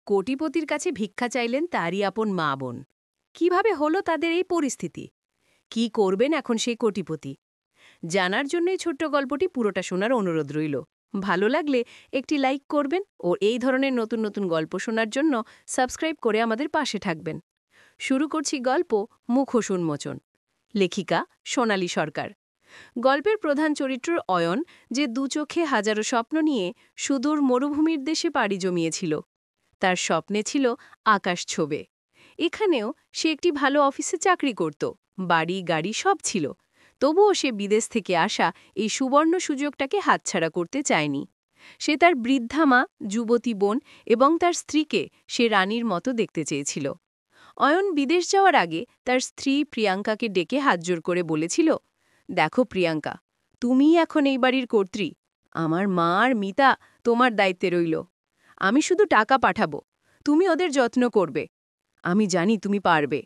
কোটিপতির কাছে ভিক্ষা চাইলেন তারই আপন মা বোন। কিভাবে হলো তাদের এই পরিস্থিতি? কি করবেন এখন সেই কোটিপতি? জানার জন্য এই ছোট্ট গল্পটি পুরোটা শোনার অনুরোধ রইল। ভালো লাগলে একটি লাইক করবেন ও এই ধরনের নতুন নতুন গল্প শোনার জন্য সাবস্ক্রাইব করে আমাদের পাশে থাকবেন। শুরু করছি গল্প মুখোশ উন্মোচন। লেখিকা সোনালী সরকার। গল্পের প্রধান চরিত্র অয়ন, যে দুচোখে হাজারো স্বপ্ন নিয়ে সুদূর মরুভূমির দেশে পাড়ি জমিয়েছিল। তার স্বপ্নে ছিল আকাশ ছোবে। এখানেও সে একটি ভালো অফিসে চাকরি করত, বাড়ি গাড়ি সব ছিল। তবুও সে বিদেশ থেকে আসা এই সুবর্ণ সুযোগটাকে হাতছাড়া করতে চায়নি। সে তার বৃদ্ধা মা, যুবতী বোন এবং তার স্ত্রীকে সে রানীর মতো দেখতে চেয়েছিল। অয়ন বিদেশ যাওয়ার আগে তার স্ত্রী প্রিয়াঙ্কাকে ডেকে হাতজোড় করে বলেছিল, দেখো প্রিয়াঙ্কা, তুমিই এখন এই বাড়ির কর্ত্রী। আমার মা আর মিতা তোমার দায়িত্বে রইল। আমি শুধু টাকা পাঠাবো, তুমি ওদের যত্ন করবে। আমি জানি তুমি পারবে।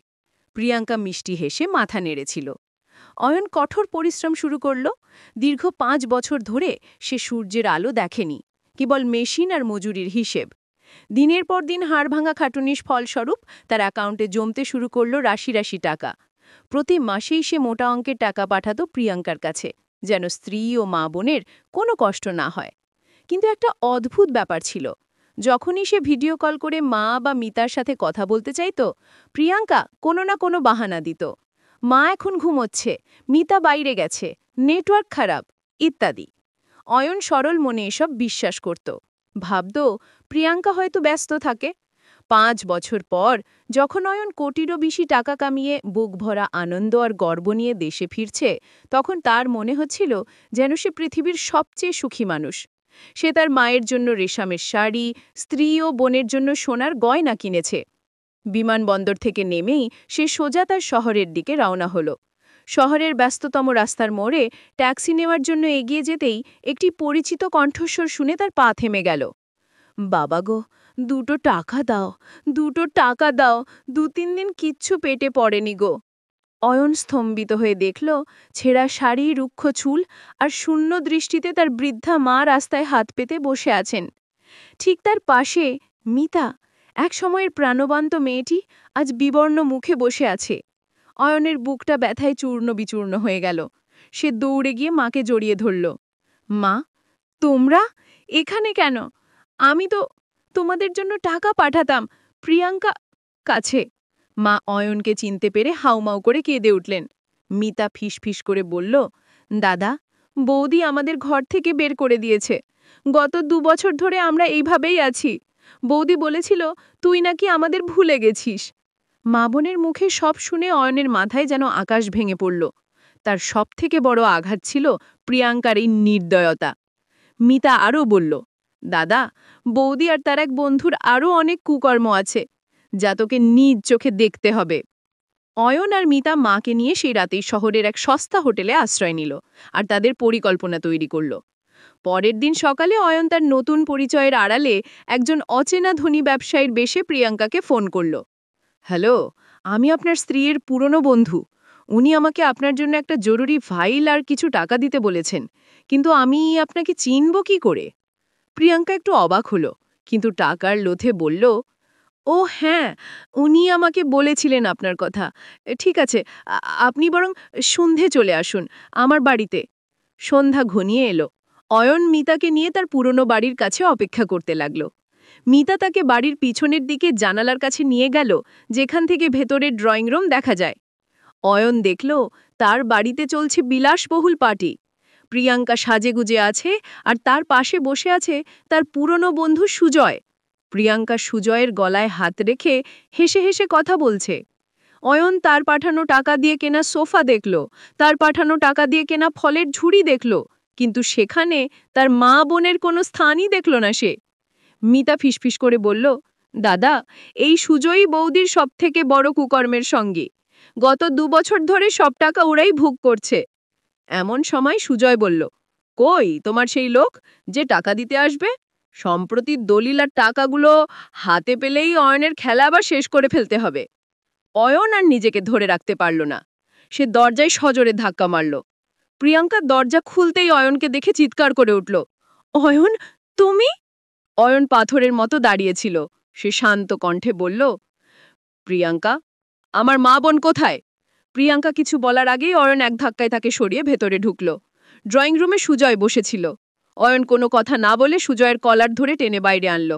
প্রিয়াঙ্কা মিষ্টি হেসে মাথা নেড়েছিল। অয়ন কঠোর পরিশ্রম শুরু করল। দীর্ঘ ৫ বছর ধরে সে সূর্যের আলো দেখেনি, কেবল মেশিন আর মজুরির হিসেব। দিনের পর দিন হাড়ভাঙা খাটুনির ফলস্বরূপ তার অ্যাকাউন্টে জমতে শুরু করল রাশি রাশি টাকা। প্রতি মাসেই সে মোটা অঙ্কের টাকা পাঠাত প্রিয়াঙ্কার কাছে, যেন স্ত্রী ও মা বোনের কোনো কষ্ট না হয়। কিন্তু একটা অদ্ভুত ব্যাপার ছিল। যখনই সে ভিডিও কল করে মা বা মিতার সাথে কথা বলতে চাইত, প্রিয়াঙ্কা কোনো না কোনো বাহানা দিত। মা এখন ঘুমোচ্ছে, মিতা বাইরে গেছে, নেটওয়ার্ক খারাপ, ইত্যাদি। অয়ন সরল মনে এসব বিশ্বাস করত। ভাবত প্রিয়াঙ্কা হয়তো ব্যস্ত থাকে। ৫ বছর পর যখন অয়ন কোটিরও বেশি টাকা কামিয়ে বুক ভরা আনন্দ আর গর্ব নিয়ে দেশে ফিরছে, তখন তার মনে হচ্ছিল যেন সে পৃথিবীর সবচেয়ে সুখী মানুষ। সে তার মায়ের জন্য রেশমের শাড়ি, স্ত্রী ও বোনের জন্য সোনার গয়না কিনেছে। বিমানবন্দর থেকে নেমেই সে সোজা তার শহরের দিকে রওনা হলো। শহরের ব্যস্ততম রাস্তার মোড়ে ট্যাক্সি নেওয়ার জন্য এগিয়ে যেতেই একটি পরিচিত কণ্ঠস্বর শুনে তার পা থেমে গেল। বাবা গো, ২টো টাকা দাও, ২টো টাকা দাও, ২-৩ দিন কিচ্ছু পেটে পড়েনি গো। অয়ন স্তম্ভিত হয়ে দেখল, ছেঁড়া শাড়ি, রুক্ষ চুল আর শূন্য দৃষ্টিতে তার বৃদ্ধা মা রাস্তায় হাত পেতে বসে আছেন। ঠিক তার পাশে মিতা, এক সময়ের প্রাণবন্ত মেয়েটি, আজ বিবর্ণ মুখে বসে আছে। অয়নের বুকটা ব্যথায় চূর্ণ বিচূর্ণ হয়ে গেল। সে দৌড়ে গিয়ে মাকে জড়িয়ে ধরল। মা, তোমরা এখানে কেন? আমি তো তোমাদের জন্য টাকা পাঠাতাম প্রিয়াঙ্কা কাছে। মা অয়নকে চিনতে পেরে হাউমাউ করে কেঁদে উঠলেন। মিতা ফিসফিস করে বলল, দাদা, বৌদি আমাদের ঘর থেকে বের করে দিয়েছে। গত ২ বছর ধরে আমরা এইভাবেই আছি। বৌদি বলেছিল তুই নাকি আমাদের ভুলে গেছিস। মা বোনের মুখে সব শুনে অয়নের মাথায় যেন আকাশ ভেঙে পড়ল। তার সবথেকে বড় আঘাত ছিল প্রিয়াঙ্কার এই নির্দয়তা। মিতা আরও বলল, দাদা, বৌদি আর তার এক বন্ধুর আরও অনেক কুকর্ম আছে, যা তোকে নিজ চোখে দেখতে হবে। অয়ন আর মিতা মাকে নিয়ে সেই রাতেই শহরের এক সস্তা হোটেলে আশ্রয় নিল আর তাদের পরিকল্পনা তৈরি করল। পরের দিন সকালে অয়ন তার নতুন পরিচয়ের আড়ালে একজন অচেনা ধনী ব্যবসায়ীর বেশে প্রিয়াঙ্কাকে ফোন করল। হ্যালো, আমি আপনার স্ত্রীর পুরনো বন্ধু। উনি আমাকে আপনার জন্য একটা জরুরি ফাইল আর কিছু টাকা দিতে বলেছেন, কিন্তু আমি আপনাকে চিনব কি করে? প্রিয়াঙ্কা একটু অবাক হলো, কিন্তু টাকার লোভে বলল, ও হ্যাঁ, উনি আমাকে বলেছিলেন আপনার কথা। ঠিক আছে, আপনি বরং সন্ধে চলে আসুন আমার বাড়িতে। সন্ধ্যা ঘনিয়ে এলো। অয়ন মিতাকে নিয়ে তার পুরনো বাড়ির কাছে অপেক্ষা করতে লাগল। মিতা তাকে বাড়ির পিছনের দিকে জানালার কাছে নিয়ে গেল, যেখান থেকে ভেতরের ড্রয়িং রুম দেখা যায়। অয়ন দেখল তার বাড়িতে চলছে বিলাসবহুল পার্টি। প্রিয়াঙ্কা সাজেগুজে আছে আর তার পাশে বসে আছে তার পুরনো বন্ধু সুজয়। প্রিয়াঙ্কা সুজয়ের গলায় হাত রেখে হেসে হেসে কথা বলছে। অয়ন তার পাঠানো টাকা দিয়ে কেনা সোফা দেখল, তার পাঠানো টাকা দিয়ে কেনা ফলের ঝুড়ি দেখল, কিন্তু সেখানে তার মা বোনের কোনো স্থানই দেখল না সে। মিতা ফিসফিস করে বলল, দাদা, এই সুজয়ই বৌদির সবথেকে বড় কুকর্মের সঙ্গী। গত ২ বছর ধরে সব টাকা ওরাই ভোগ করছে। এমন সময় সুজয় বলল, কই তোমার সেই লোক যে টাকা দিতে আসবে? সম্প্রতি দলিল আর টাকাগুলো হাতে পেলেই অয়নের খেলা আবার শেষ করে ফেলতে হবে। অয়ন আর নিজেকে ধরে রাখতে পারল না। সে দরজায় সজোরে ধাক্কা মারল। প্রিয়াঙ্কা দরজা খুলতেই অয়নকে দেখে চিৎকার করে উঠল, অয়ন, তুমি? অয়ন পাথরের মতো দাঁড়িয়েছিল। সে শান্ত কণ্ঠে বলল, প্রিয়াঙ্কা, আমার মা বোন কোথায়? প্রিয়াঙ্কা কিছু বলার আগেই অয়ন এক ধাক্কায় তাকে সরিয়ে ভেতরে ঢুকল। ড্রয়িং রুমে সুজয় বসেছিল। অয়ন কোনো কথা না বলে সুজয়ের কলার ধরে টেনে বাইরে আনল।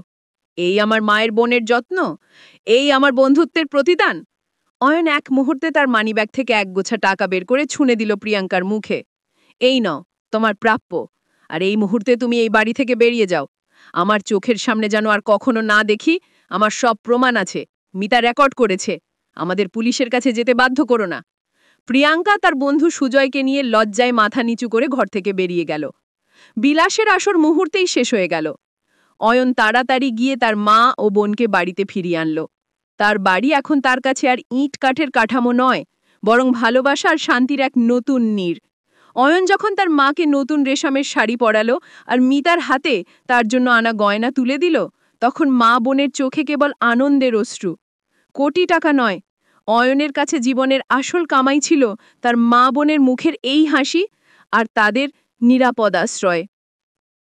এই আমার মায়ের বোনের যত্ন? এই আমার বন্ধুত্বের প্রতিদান? অয়ন এক মুহূর্তে তার মানিব্যাগ থেকে এক গোছা টাকা বের করে ছুঁড়ে দিল প্রিয়াঙ্কার মুখে। এই নাও, তোমার প্রাপ্য। আর এই মুহূর্তে তুমি এই বাড়ি থেকে বেরিয়ে যাও। আমার চোখের সামনে যেন আর কখনো না দেখি। আমার সব প্রমাণ আছে, মিতা রেকর্ড করেছে। আমাদের পুলিশের কাছে যেতে বাধ্য করো না। প্রিয়াঙ্কা তার বন্ধু সুজয়কে নিয়ে লজ্জায় মাথা নিচু করে ঘর থেকে বেরিয়ে গেল। বিলাসের আসর মুহূর্তেই শেষ হয়ে গেল। অয়ন তাড়াতাড়ি গিয়ে তার মা ও বোনকে বাড়িতে ফিরিয়ে আনল। তার বাড়ি এখন তার কাছে আর ইট কাঠের কাঠামো নয়, বরং ভালোবাসা আর শান্তির এক নতুন নীড়। অয়ন যখন তার মাকে নতুন রেশমের শাড়ি পরালো আর মিতার হাতে তার জন্য আনা গয়না তুলে দিল, তখন মা বোনের চোখে কেবল আনন্দের অশ্রু। কোটি টাকা নয়, অয়নের কাছে জীবনের আসল কামাই ছিল তার মা বোনের মুখের এই হাসি আর তাদের নিরাপদ আশ্রয়।